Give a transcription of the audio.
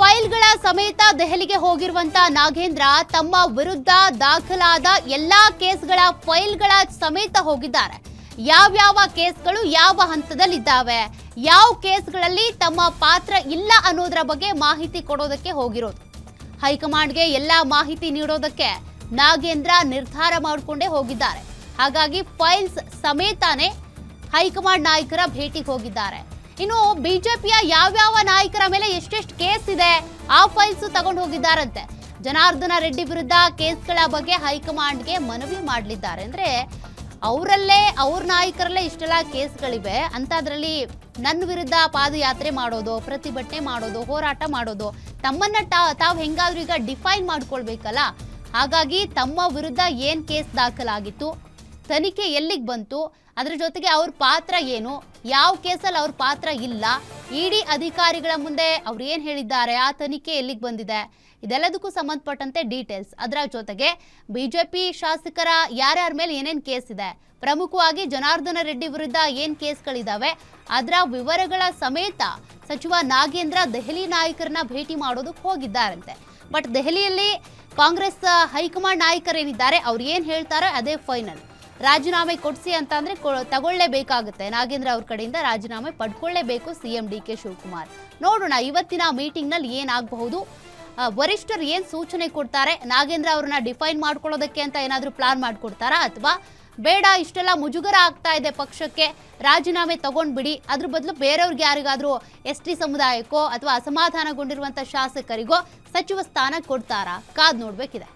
ಫೈಲ್ಗಳ ಸಮೇತ ದೆಹಲಿಗೆ ಹೋಗಿರುವಂತ ನಾಗೇಂದ್ರ ತಮ್ಮ ವಿರುದ್ಧ ದಾಖಲಾದ ಎಲ್ಲಾ ಕೇಸ್ಗಳ ಫೈಲ್ಗಳ ಸಮೇತ ಹೋಗಿದ್ದಾರೆ. ಯಾವ್ಯಾವ ಕೇಸ್ಗಳು ಯಾವ ಹಂತದಲ್ಲಿದ್ದಾವೆ, ಯಾವ ಕೇಸ್ಗಳಲ್ಲಿ ತಮ್ಮ ಪಾತ್ರ ಇಲ್ಲ ಅನ್ನೋದರ ಬಗ್ಗೆ ಮಾಹಿತಿ ಕೊಡೋದಕ್ಕೆ ಹೋಗಿರೋದು. ಹೈಕಮಾಂಡ್ಗೆ ಎಲ್ಲಾ ಮಾಹಿತಿ ನೀಡೋದಕ್ಕೆ ನಾಗೇಂದ್ರ ನಿರ್ಧಾರ ಮಾಡಿಕೊಂಡೇ ಹೋಗಿದ್ದಾರೆ. ಹಾಗಾಗಿ ಫೈಲ್ಸ್ ಸಮೇತಾನೆ ಹೈಕಮಾಂಡ್ ನಾಯಕರ ಭೇಟಿಗೆ ಹೋಗಿದ್ದಾರೆ. ಇನ್ನು ಬಿಜೆಪಿಯ ಯಾವ್ಯಾವ ನಾಯಕರ ಮೇಲೆ ಎಷ್ಟೆಷ್ಟು ಕೇಸ್ ಇದೆ ಆ ಫೈಲ್ಸ್ ತಗೊಂಡು ಹೋಗಿದ್ದಾರಂತೆ. ಜನಾರ್ದನ ರೆಡ್ಡಿ ವಿರುದ್ಧ ಕೇಸ್ಗಳ ಬಗ್ಗೆ ಹೈಕಮಾಂಡ್ಗೆ ಮನವಿ ಮಾಡಲಿದ್ದಾರೆ. ಅಂದ್ರೆ ಅವರಲ್ಲೇ ಅವ್ರ ನಾಯಕರಲ್ಲೇ ಇಷ್ಟೆಲ್ಲ ಕೇಸ್ಗಳಿವೆ ಅಂತದ್ರಲ್ಲಿ ನನ್ನ ವಿರುದ್ಧ ಪಾದಯಾತ್ರೆ ಮಾಡೋದು, ಪ್ರತಿಭಟನೆ ಮಾಡೋದು, ಹೋರಾಟ ಮಾಡೋದು, ತಮ್ಮನ್ನ ತಾವು ಹೆಂಗಾದ್ರೂ ಈಗ ಡಿಫೈನ್ ಮಾಡ್ಕೊಳ್ಬೇಕಲ್ಲ. ಹಾಗಾಗಿ ತಮ್ಮ ವಿರುದ್ಧ ಏನ್ ಕೇಸ್ ದಾಖಲಾಗಿತ್ತು, ತನಿಖೆ ಎಲ್ಲಿಗೆ ಬಂತು, ಅದ್ರ ಜೊತೆಗೆ ಅವ್ರ ಪಾತ್ರ ಏನು, ಯಾವ ಕೇಸಲ್ಲಿ ಅವ್ರ ಪಾತ್ರ ಇಲ್ಲ, ಇಡಿ ಅಧಿಕಾರಿಗಳ ಮುಂದೆ ಅವ್ರು ಏನು ಹೇಳಿದ್ದಾರೆ, ಆ ತನಿಖೆ ಎಲ್ಲಿಗೆ ಬಂದಿದೆ, ಇದೆಲ್ಲದಕ್ಕೂ ಸಂಬಂಧಪಟ್ಟಂತೆ ಡೀಟೇಲ್ಸ್. ಅದರ ಜೊತೆಗೆ ಬಿಜೆಪಿ ಶಾಸಕರ ಯಾರ್ಯಾರ ಮೇಲೆ ಏನೇನು ಕೇಸ್ ಇದೆ, ಪ್ರಮುಖವಾಗಿ ಜನಾರ್ದನ ರೆಡ್ಡಿ ವಿರುದ್ಧ ಏನು ಕೇಸ್ಗಳಿದ್ದಾವೆ, ಅದರ ವಿವರಗಳ ಸಮೇತ ಸಚಿವ ನಾಗೇಂದ್ರ ದೆಹಲಿ ನಾಯಕರನ್ನ ಭೇಟಿ ಮಾಡೋದಕ್ಕೆ ಹೋಗಿದ್ದಾರಂತೆ. ಬಟ್ ದೆಹಲಿಯಲ್ಲಿ ಕಾಂಗ್ರೆಸ್ ಹೈಕಮಾಂಡ್ ನಾಯಕರೇನಿದ್ದಾರೆ ಅವ್ರು ಏನು ಹೇಳ್ತಾರೆ ಅದೇ ಫೈನಲ್. ರಾಜೀನಾಮೆ ಕೊಡಿಸಿ ಅಂತಂದ್ರೆ ತಗೊಳ್ಳೇಬೇಕಾಗುತ್ತೆ. ನಾಗೇಂದ್ರ ಅವ್ರ ಕಡೆಯಿಂದ ರಾಜೀನಾಮೆ ಪಡ್ಕೊಳ್ಳೇಬೇಕು ಸಿಎಂ ಡಿ.ಕೆ. ಶಿವಕುಮಾರ್. ನೋಡೋಣ ಇವತ್ತಿನ ಮೀಟಿಂಗ್ ನಲ್ಲಿ ಏನಾಗಬಹುದು, ವರಿಷ್ಠರು ಏನ್ ಸೂಚನೆ ಕೊಡ್ತಾರೆ, ನಾಗೇಂದ್ರ ಅವ್ರನ್ನ ಡಿಫೈನ್ ಮಾಡ್ಕೊಳ್ಳೋದಕ್ಕೆ ಅಂತ ಏನಾದ್ರೂ ಪ್ಲಾನ್ ಮಾಡ್ಕೊಡ್ತಾರಾ, ಅಥವಾ ಬೇಡ ಇಷ್ಟೆಲ್ಲ ಮುಜುಗರ ಆಗ್ತಾ ಇದೆ ಪಕ್ಷಕ್ಕೆ, ರಾಜೀನಾಮೆ ತಗೊಂಡ್ಬಿಡಿ, ಅದ್ರ ಬದಲು ಬೇರೆಯವ್ರಿಗೆ ಯಾರಿಗಾದ್ರೂ ST ಸಮುದಾಯಕ್ಕೋ ಅಥವಾ ಅಸಮಾಧಾನಗೊಂಡಿರುವಂತ ಶಾಸಕರಿಗೋ ಸಚಿವ ಸ್ಥಾನ ಕೊಡ್ತಾರಾ, ಕಾದ್ ನೋಡ್ಬೇಕಿದೆ.